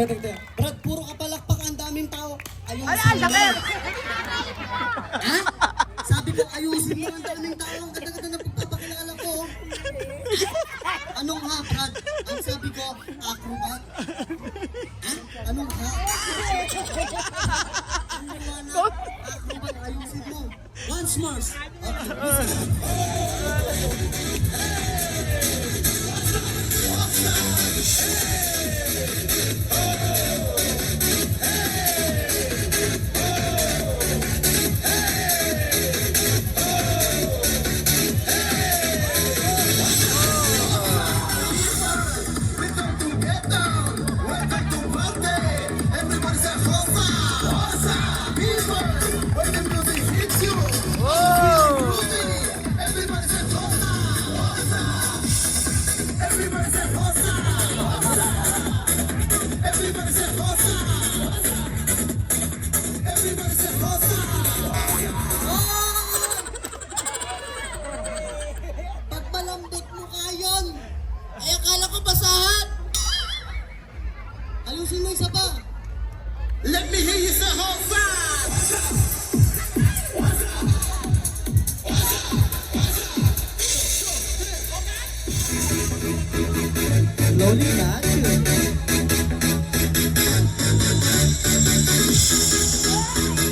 Brad, puro kapalakpak, ang daming tao. Ayusin Ay, mo. sakit! Ha? Sabi ko, ayusin mo, ang daming tao. Ang ganda-ganda na pagpapakilala ko. Anong ha, Brad? Ang sabi ko, acrobat. Ha? Anong ha? Ang liwanag, acrobat, ayusin mo. Once more. Pag malambot mo kayon, ay akala ko basahan. Ayusin mo isa pa. Let me hear you say Hosa! Slowly na.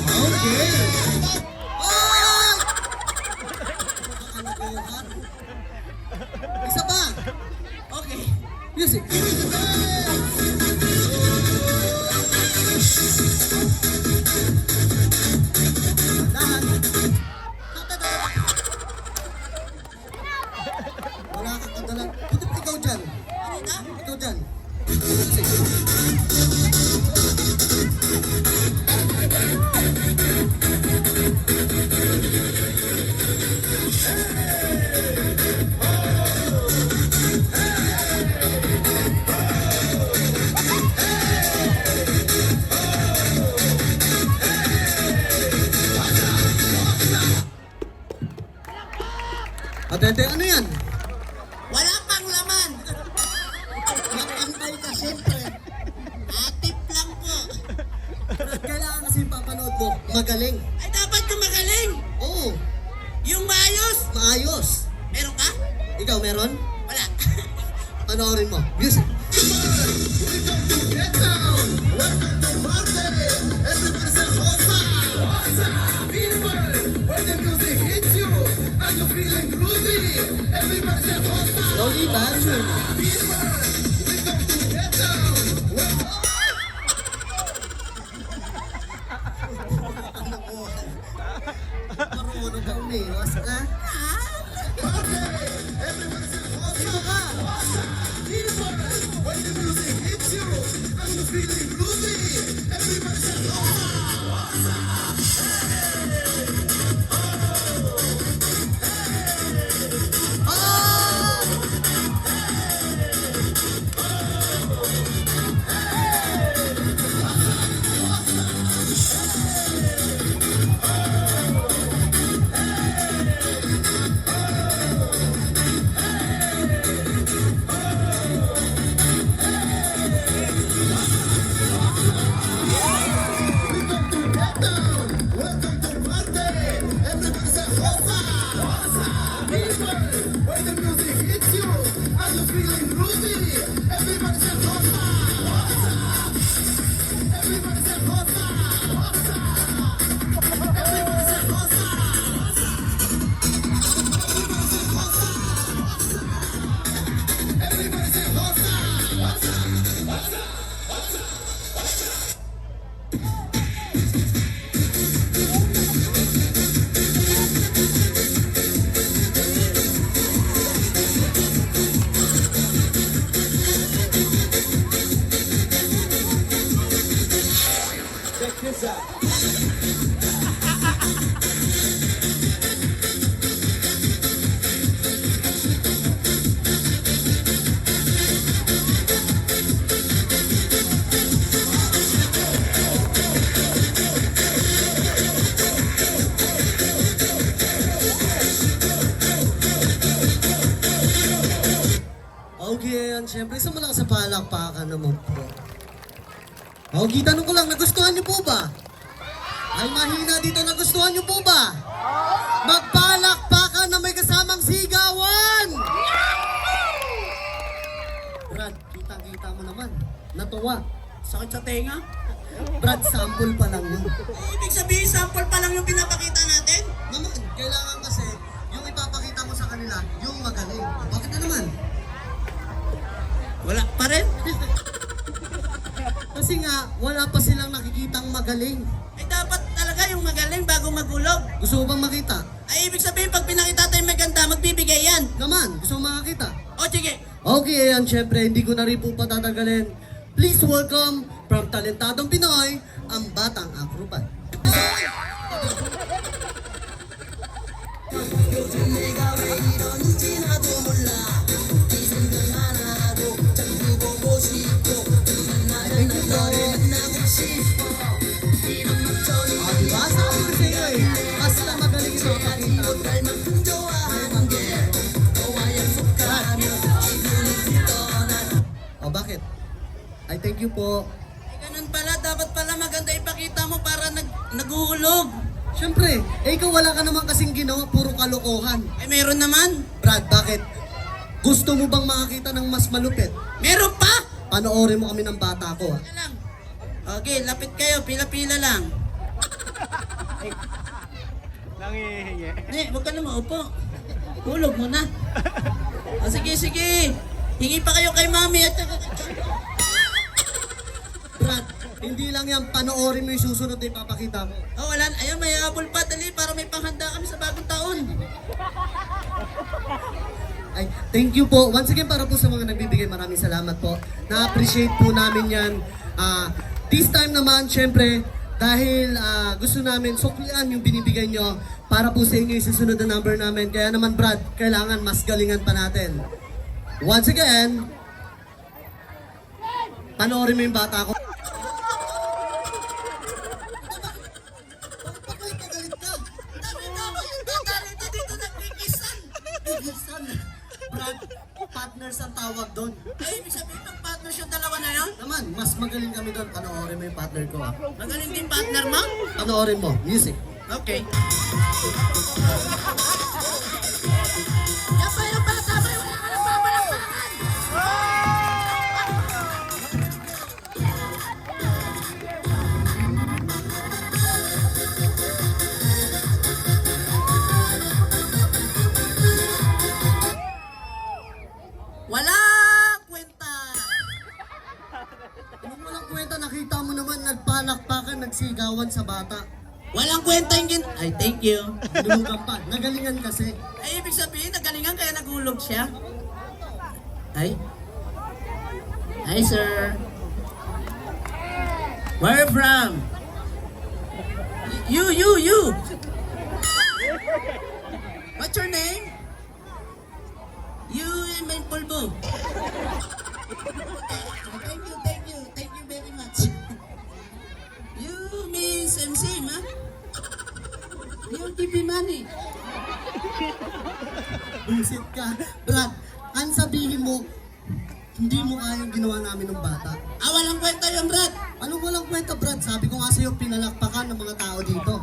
Okay. Oh! Isa pa. Okay. Music. Dahan. Wala kang kadalang. Buti pa ikaw dyan. Ikaw dyan. Music. Atente, ano yan? Wala pang laman! Mag-antay ka, siyempre. Atip lang po. At kailangan kasi papanood mo, magaling. Ay, dapat ka magaling! Oo, Yung maayos! maayos. Meron ka? Ikaw meron? Wala. Panoorin mo. Music. Slowly ba? Marunong ka umiwas, ha? Ito ka! Okay, yan. Siyempre, sa malakas sa palakpakan naman po. Okay, tanong ko lang, nagustuhan niyo po ba? Ay, mahina dito, nagustuhan niyo po ba? Magpalakpakan na may kasamang sigawan! Brad, kitang-kita mo naman. Natuwa. Sakit sa tenga. Brad, sample pa lang yun. Ibig sabihin, sample pa lang yung pinapakita natin? Naman, kailangan kasi yung ipapakita mo sa kanila, yung magaling. Bakit na naman? Wala pa rin. Kasi nga, wala pa silang nakikitang magaling. Ay dapat talaga yung magaling bago magulog. Gusto mo bang makita? Ay ibig sabihin, pag pinakita tayo maganda, magbibigay yan. Naman, gusto mo makakita? O sige. Okay, ayan, syempre, hindi ko na rin po patatagalin. Please welcome, from Talentadong Pinoy, ang Batang Acrobat. Diba? Sabi ko sa iyo eh, basta magaling ito pakita. O bakit? Ay, thank you po. Ay ganun pala, dapat pala maganda ipakita mo para naguhulog. Siyempre, ikaw wala ka naman kasing ginawa, puro kalokohan. Ay meron naman. Brad, bakit? Gusto mo bang makakita ng mas malupit? Meron pa? Panoorin mo kami ng bata ko, ha? Teka lang. Okay, lapit kayo, pila-pila lang. Nangihingi. Huwag ka na maupo. Hulog mo na. O sige, sige. Hingi pa kayo kay mami at saka... Brad, hindi lang yan, panoorin mo yung susunod na ipapakita ko. Oh, wala. Ayun, may habol pa. Dali, para may panghanda kami sa bagong taon. Ay, thank you po. Once again, para po sa mga nagbibigay, maraming salamat po. Na-appreciate po namin yan. This time naman, syempre, dahil gusto namin suklian yung binibigay nyo para po sa inyo yung susunod na number namin. Kaya naman, Brad, kailangan mas galingan pa natin. Once again, panoorin mo yung bata ko. Dami-dami yung bata rito dito nagkikisan. Brad, partners ang tawag doon. Ay, ibig sabihin ng partners yung dalawa na yun? Naman, mas magaling kami doon. Panoorin mo yung partner ko. Magaling din partner mo? Panoorin mo, music. Okay. Yan ba yung bata? May wala ka ng papalakpakan! Wala kwenta! Anong walang kwenta, nakita mo naman, nagpalakpakan, nagsigawan sa bata. Walang kwenta yung Ay, thank you. Dulugan pa, nagalingan kasi. Ay, ibig sabihin, nagalingan kaya nagulog siya? Ay? Hi, sir. Where from? You! What's your name? You and my pulbo. Thank you very much. You means MC, ha? Yung TV money. Bullshit ka. Brad, ang sabihin mo, hindi mo kayang ginawa namin ng bata. Walang kwenta yun, Brad. Anong walang kwenta, Brad? Sabi ko nga sa'yo, pinalakpakan ng mga tao dito.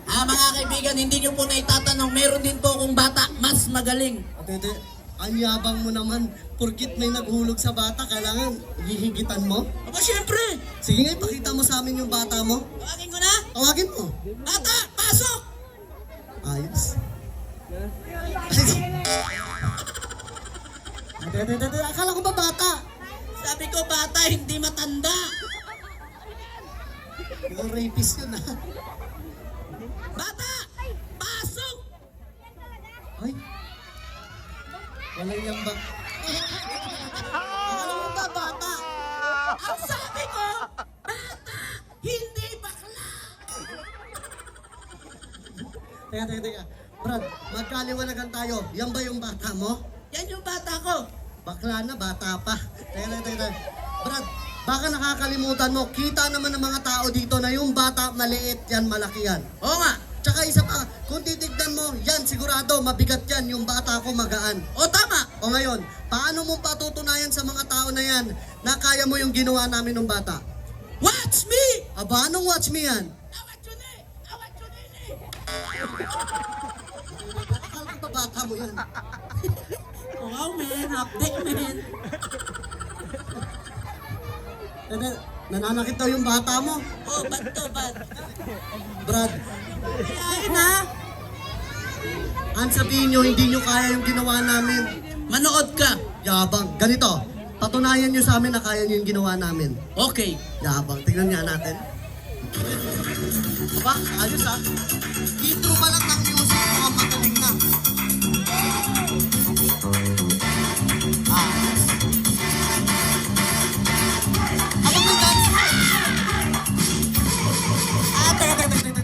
Mga kaibigan, hindi nyo po na itatanong, meron din po akong bata, mas magaling. At hindi, ang yabang mo naman, porkit may naghulog sa bata, kailangan hihigitan mo. Aba, syempre. Sige nga, ipakita mo sa amin yung bata mo. Tawagin ko na. Tawagin mo. Bata, pasok! Ayos. Akala ko ba bata? Sabi ko, bata, hindi matanda. Yung rapist yun, ha? Bata, pasok! Ay. Walang yung ba? Akala mo ba bata? Ang sabi ko, bata, hindi bakla. Teka. Brad, magkaliwanagan tayo. Yan ba yung bata mo? Yan yung bata ko. Bakla na, bata pa. Teka. Brad, baka nakakalimutan mo, kita naman ng mga tao dito na yung bata maliit yan, malaki yan. Oo nga. Tsaka isa pa, kung titignan mo, yan sigurado, mabigat yan, yung bata ko magaan. O tama. O O ngayon, paano mo patutunayan sa mga tao na yan na kaya mo yung ginawa namin ng bata? Watch me! Aba, anong watch me yan? Awat yun eh! Awat yun eh! Akala ko ba bata mo yan? Wow, man. Update, man. Nananakit daw yung bata mo. Oh, ba't to, ba't? Brad, Ayun na. ang sabihin nyo, hindi nyo kaya yung ginawa namin. Manood ka. Yabang. Ganito, patunayan nyo sa amin na kaya nyo yung ginawa namin. Okay. Yabang. Tignan nga natin. Aba, ayos ha. Intro pa lang ng music, mukhang magaling na. Ah. Aba, may dance. Teka.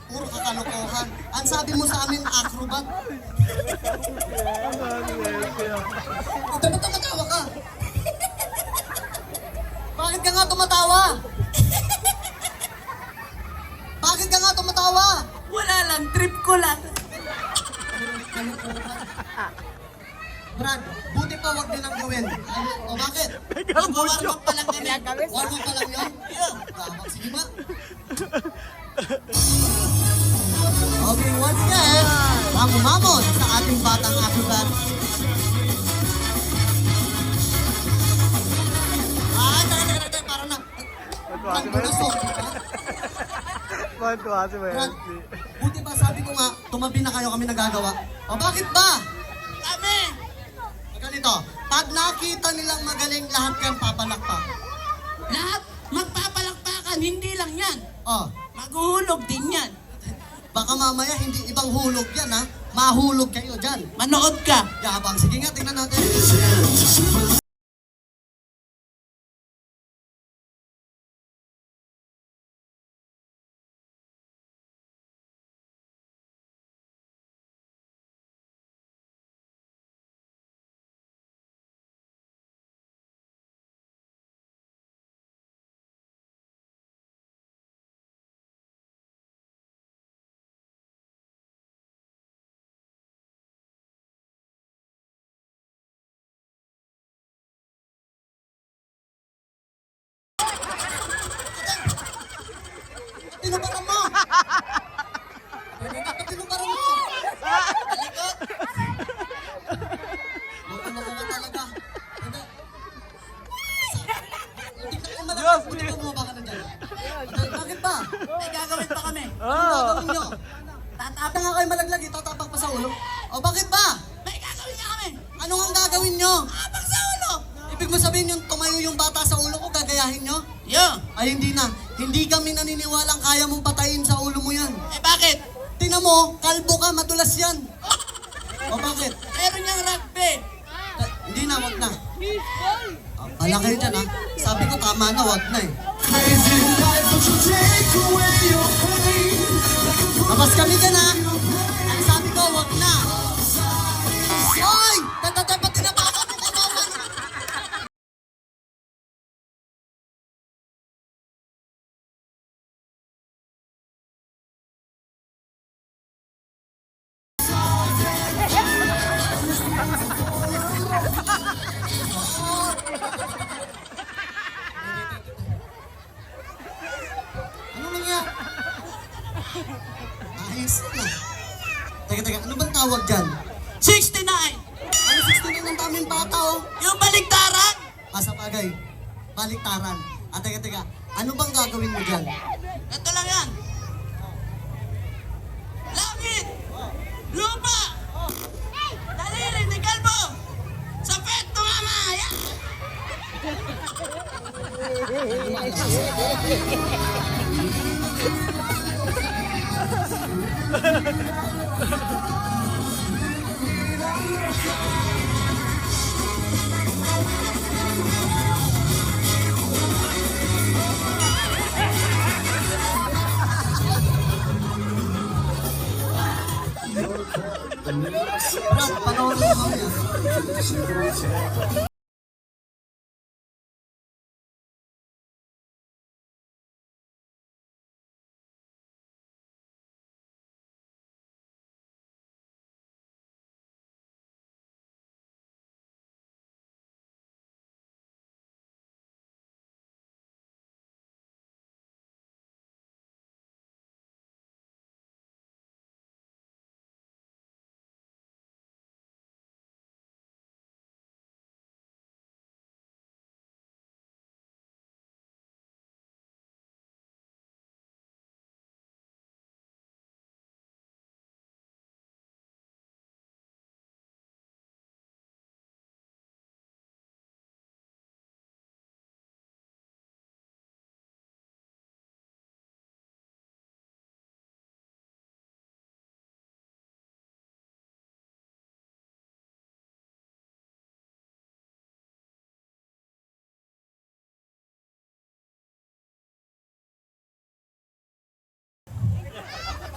Puro ka kalokohan. Ang sabi mo sa amin, acrobat. Dapat tumatawa ka. Bakit ka nga tumatawa? Bakit ka nga tumatawa? Wala lang. Trip ko lang. Brad, buti pa wag nilang gawin. O bakit? Mag-warm up pa lang kami. Warm up pa lang yun? Tama, sige ba? Okay, once again, ang umamon sa ating batang acrobat. Teka, para na. Brad, bunasok. Tuwa si Brad, Wendy. buti ba sabi ko nga, tumabi na kayo kami nagagawa. O bakit ba? Kami. Ganito, pag nakita nilang magaling, lahat yan papalakpak. Lahat magpapalakpakan. Hindi lang yan. Oh, Maghuhulog din yan. baka mamaya hindi ibang hulog yan ha. Mahulog kayo dyan. Manood ka. Yabang, sige nga, tingnan natin. Tinubaran mo! Tinubaran mo! Talikot! Ano ka talaga? Hindi. Tingnan mo malakas. Tingnan mo baka nandiyan. Bakit ba? May gagawin pa kami. Ano gagawin nyo? Tatapang. Nga kayo malaglag, itatapak pa sa ulo. O bakit ba? May gagawin ka kami. Ano ang gagawin nyo? Tapang sa ulo. Ibig mo sabihin yung tumayo yung bata sa ulo ko, gagayahin nyo? Yo. Ay hindi na. Hindi kami naniniwalang kaya mong patayin sa ulo mo yan. Eh bakit? Tingnan mo, kalbo ka, madulas yan. O bakit? Meron niyang rugby. Hindi na, wag na. Bala kayo dyan ha. Sabi ko tama na, wag na eh. Labas kami dyan ha. Ang sabi ko, wag na. Oy! Dapat tinapakan mo kabawan. Ano nangyari? Ayos na. Teka, ano bang tawag dyan? 69. Ano 16 ng daming bata oh? Yung baliktaran. Sa bagay, baliktaran. Teka, ano bang gagawin mo dyan? Ito lang yan. Langit. Lupa. Daliri ni kalbo. Sa pet tumama. Yan. Brad, panoorin mo mamaya.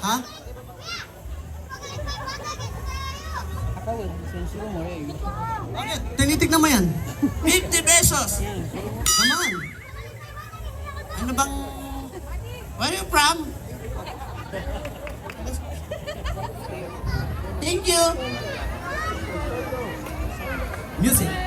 Ha? Bakit? Tinitignan mo yan. 50 pesos. Naman. Ano bang... Where are you from? Thank you. Music.